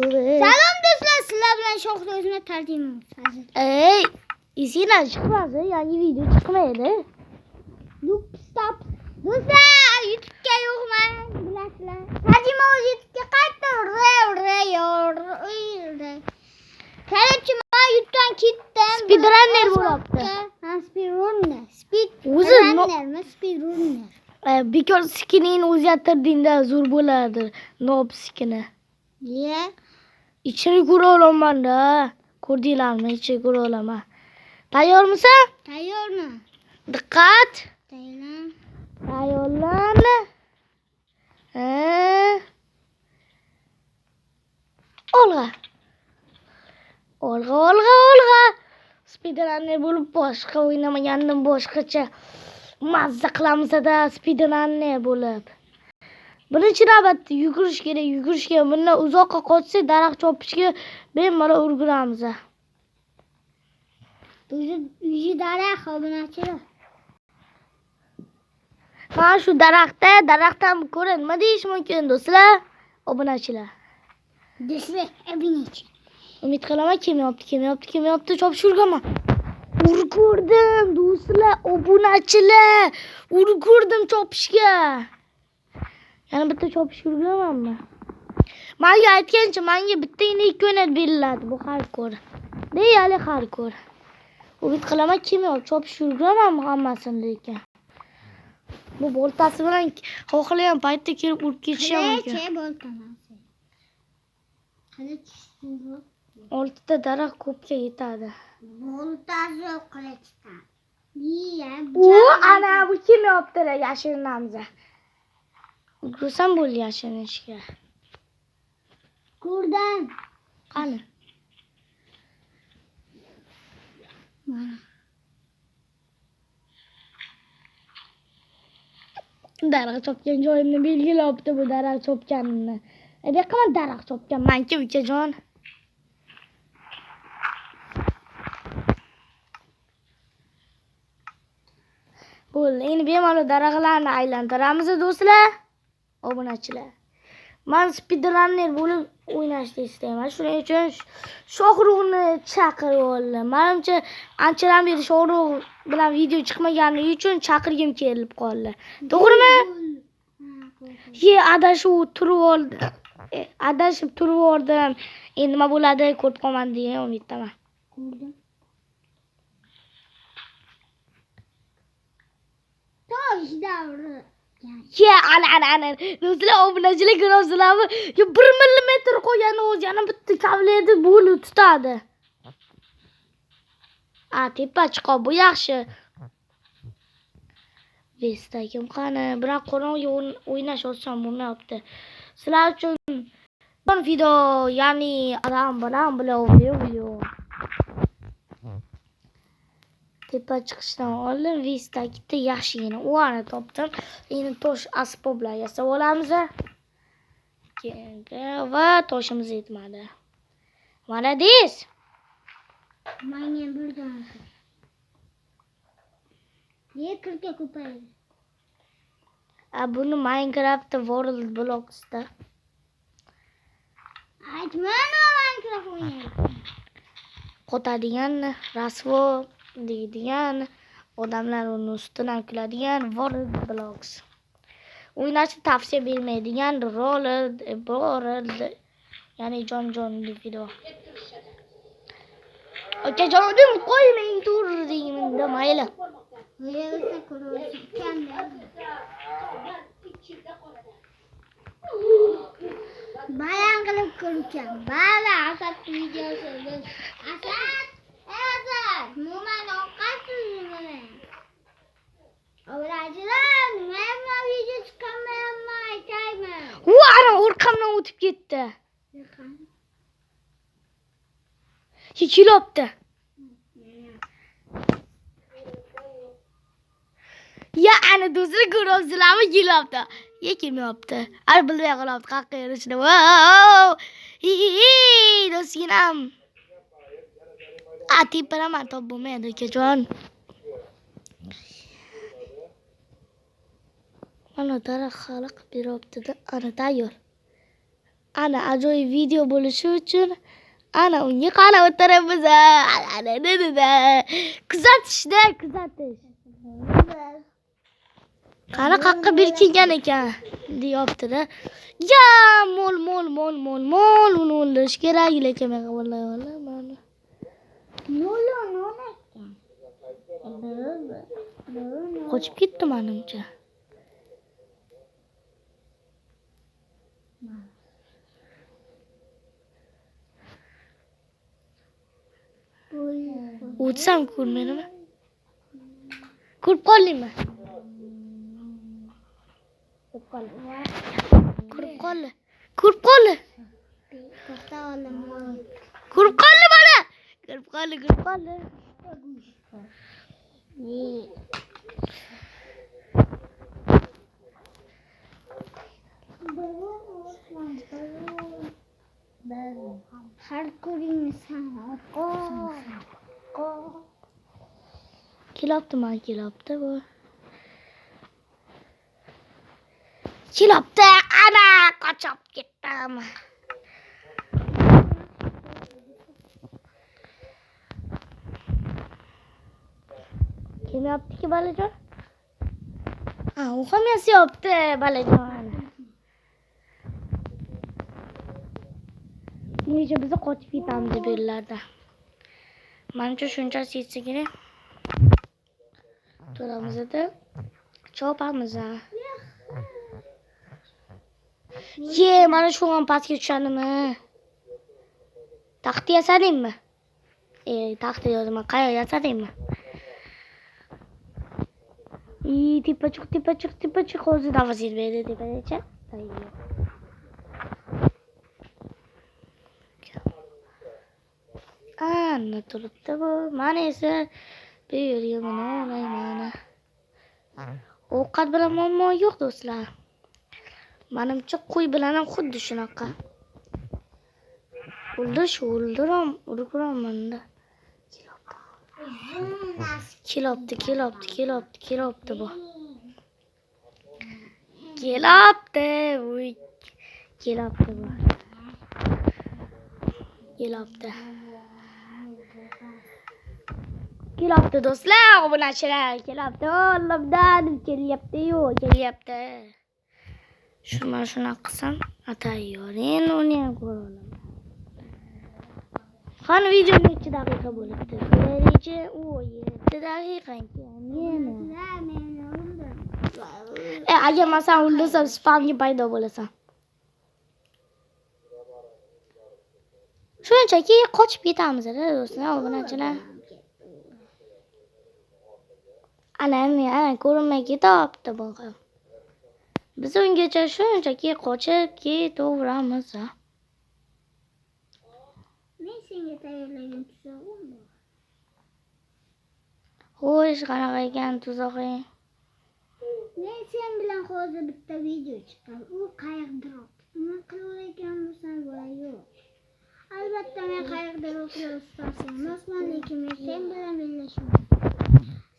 Salom do'stlar, sizlar bilan Shohid o'zimni tarjimam. Ey, esingdan chiqmadi, yangi video chiqmaydi. Stop. Do'stlar, YouTube'ga yo'qman, bilasizlar. Tarjima o'z YouTube'ga qaytdi. Qarabchi, men YouTube'dan ketdim. Speedrunner bo'libdi. Ha, speedrunner. Speedrunner. Bekor skinini o'zgartirdingda zo'r bo'ladi. Nob skini. Ye. İçini ko'ra olaman-da. Ko'rdinglarmi? İchini ko'ra olaman. Tayyormisan? Tayyorman. Diqqat. Tayyorlan. Olg'a. Olg'a. Speedrunner bo'lib boshqa o'ynamagandim, boshqacha mazza qilamiz-da speedrunner bo'lib. Birinchi navbatda yugurish kerak. Bundan uzoqqa qochsak, daraxt chopishga bemalol ulguramiz. Uyi daraxt obunachilar. Mana shu daraxtdan ko'ra nima deyish mumkin do'stlar? Obunachilar. Umid qilaman kelyapti, chopishga urganman. Urgurdim do'stlar, obunachilar. Urgurdim chopishga. Yana bitta chopishga urganmanmi? Menga aytgancha, menga bittagina 2 o'ynat beriladi. Bu hardcore. Deyali hardcore. Umid qilaman chopishga urganmanmi hammasini lekin. Bu boltasi bilan xohlagan paytda kelib urib ketishi mumkin. Oltita daraxt ko'pga yetadi. Boltasi qilichdan. Ana bu kim yaptı yashirinamiz. Gursam bo'l yashirinishga. Ko'rdim. Qani? Mana. Daraxt chopgan joyimni belgilabdi bu daraxt chopganimni. Bu yoqqa daraxt chopgan menga ukajon. Bo'ldi, endi bemalol daraxtlarni aylantiramiz do'stlar. Obunachilar. Men speedrunner bo'lib o'ynashni istayman. Shuning uchun Shohruxni chaqirib oldim. Menimcha anchadan beri Shohrux bilan video chiqmagani uchun chaqirgim kelib qoldi. To'g'rimi? Adashib turib oldim. Endi nima bo'ladi, ko'rib qolman degan umiddaman. Ko'rdim. Ana. Do'stlar, obunachilar ko'rasizlarmi? 1 millimetr qo'ygani o'zi yana bitta kavlaydi bo'lib tutadi. Tepa chiqib bu yaxshi. Vestagim qani, biroq qorong'uga o'ynash oson bo'lmayapti. Sizlar uchun bir video, ya'ni adam bilan video. Tepa chiqishdan oldin Vestagida yaxshigina o'g'ani topdim. Endi tosh asboblar yasab olamiz. Va toshimiz yetmadi. Mana deysiz? Menga bir dona. Yekurga ko'paydi. Buni Minecraft World Blocks'da. Aytmana Minecraft o'ynaydi. Qotadigan, rasvo deydigan, odamlar uni ustidan kuladigan World Blocks. O'ynashni tavsiya bermaydigan ya'ni jon video. Akajonim qo'ymang turdingda mayli. Bayan qilib ko'rishim. Bala Asad videosi. Asad. Mo'min oqasizmi? Obrachilar, nima video chiqamayapman aytayman. Ana orqamdan o'tib ketdi. Kelibdi. Ya ana do'stlar ko'rasizlarmi kelibdi. Kelmayapti. Bilmay qolibdi qaqqa yurishni. Do'stginam. Teparaman top bo'lmaydi ukajon. Mana daraxt xalq beryapti-da. Ana tayyor. ana ajoyib video bo'lishi uchun ana unga qarab o'tiramiz. Kuzatishda, kuzatish. Qani qaqqa berkingan ekan deyapti-da. Ya, mol uni o'ldirish kerak lekin men vallahi mana. Qochib ketdi menimcha. O'tsam ko'rmaydimi? Ko'rib qoldingmi? Ko'rib qoldi. Ko'rib qoldi mana. Ko'rib qoldi. Har ko'ringmisan. Kelapti bu. Kelapti, ana qochib ketdim. Kim yaptı ki balajon? Ha, u ham yaptı balajon. Neyse bizi qochib ketamiz bu yerlarda. Menimcha shunchasi yetsigina to'ramizda chopamiz. Ye, mana shu ham pastga tushadimi? Taxta yasadingmi? Taxta yozaman, qayoq yasadingmi? Tepachiq hozir nafas yetmaydi tepacha. Ana turibdi bu. Mana esa bu yerga mana olayman. Ovqat bilan muammo yo'q do'stlar. Menimcha qo'y bilan ham xuddi shunaqa. O'ldiraman-da. Kelapti bu. Kelapti do'stlar, obunachilar, kelapti. Allohdan kelyapti. Shuna qilsam, atayyor. Endi uni ham ko'raman. Qani video necha daqiqa bo'libdi? Birinchi 7 daqiqa ekan. Agar men seni o'ldirsam, spamga paydo bo'lasan. Shunchaki qochib ketamiz-da do'stlar, obunachilar. Ana ko'rinmay ketyapti bu. Biz ungacha shunchaki qochib ketaveramiz. Men senga tayyorlagan tuzog'im bor. Xo'sh, qanaqa ekan tuzog'ing? Men sen bilan hozir bitta video chiqaman. U qayiqdroq. Nima qilavergan bo'lsan va yo'q. Albatta men qayiqdroqlar ustasi emasman, lekin men sen bilan birlashaman.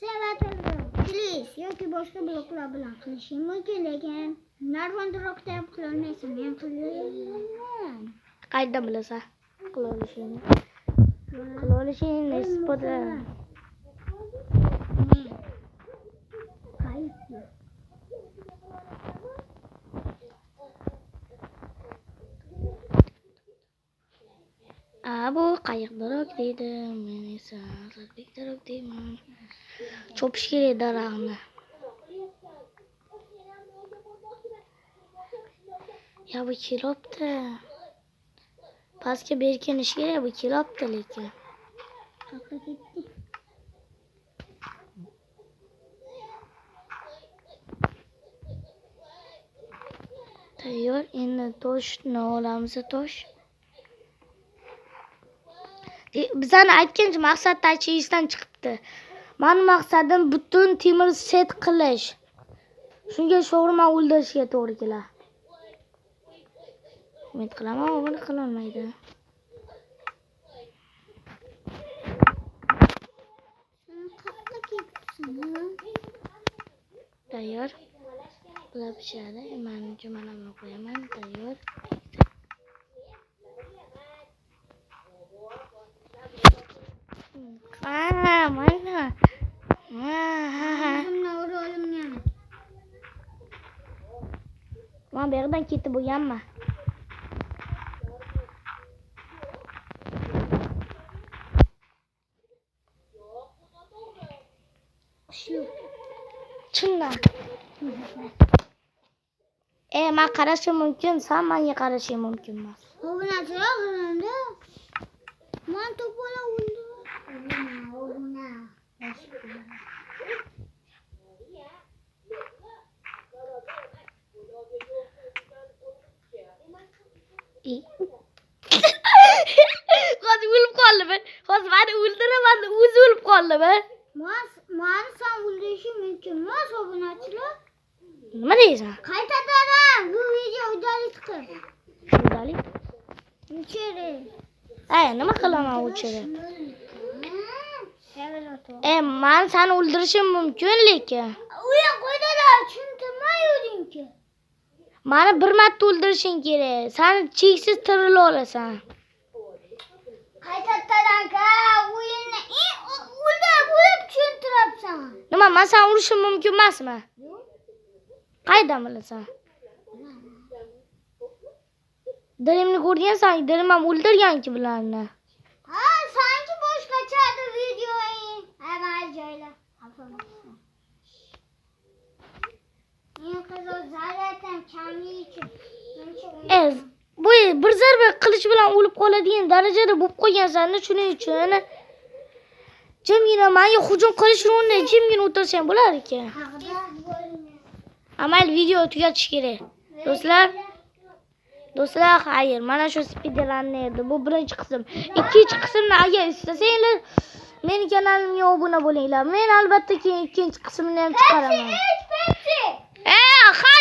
Sen vatandosh Please yoki boshqa bloklar bilan qilishim mumkin, lekin narvondroqda ham qila olmaysan. Men qilaman. Qayerdan bilasan? Qila olishingni isboti. Bu qayiqdaroq deydi. Men esa Azadbekdaroq deyman. Chopish kerak daraxtni. Ya bu kelopti. Pastga berkinish kerak, bu kelopti lekin. Tayyor, endi toshni olamiz, tosh. Bizani aytgancha maqsad tashishdan chiqibdi. Mening maqsadim butun temir set qilish. Shunga sho'rma o'ldirishga to'g'ri keladi. Umid qilaman, buni qila olmaydi. Tayyor. Bular pishadi. Menimcha mana buni qo'yaman. Tayyor. ketib bo'lganman. Shu. Chindan. Men qarashim mumkin, sen menga qarashing mumkin emas. Obunachilar qilindi. Men to'polab o'ldi. Obuna. Hozir o'lib qoldimi? Hozir meni o'ldiraman, o'zi o'lib qoldimi? Men sen o'ldirishi mumkin emas, obunachilar. Nima deysan? Qaytadan bu video udalik qil. Udalik? O'chiri. Nima qilaman o'chiri? Men seni o'ldirishim mumkin lekin. Uya qo'ydilar, tushuntirmayording-ku. Meni bir marta o'ldirishing kerak. Sen cheksiz tirila olasan. Qaytadan o'yinni o'ldirib tushuntiribsan. Nima, men seni urishim mumkin emasmi? Qaydan bilasan? Dilimni ko'rgansan, dilim ham o'ldirgan-ku bularni. Sanki boshqacha videoing. Amal joylar. Men qizil zaryaddan kamlik uchun. Bu bir zarba qilich bilan o'lib qoladigan darajada bo'lib qolgansan-da, shuning uchun jimgina menga hujum qilishni o'rniga jimgina o'tirsang bo'lar-ku. Amal video tugatish kerak. Do'stlar, xayr, mana shu speedrunner edi. Bu birinchi qism. Ikkinchi qismni agar istasanglar, meni kanalimga obuna bo'linglar. Men albatta keyin ikkinchi qismini ham chiqaraman.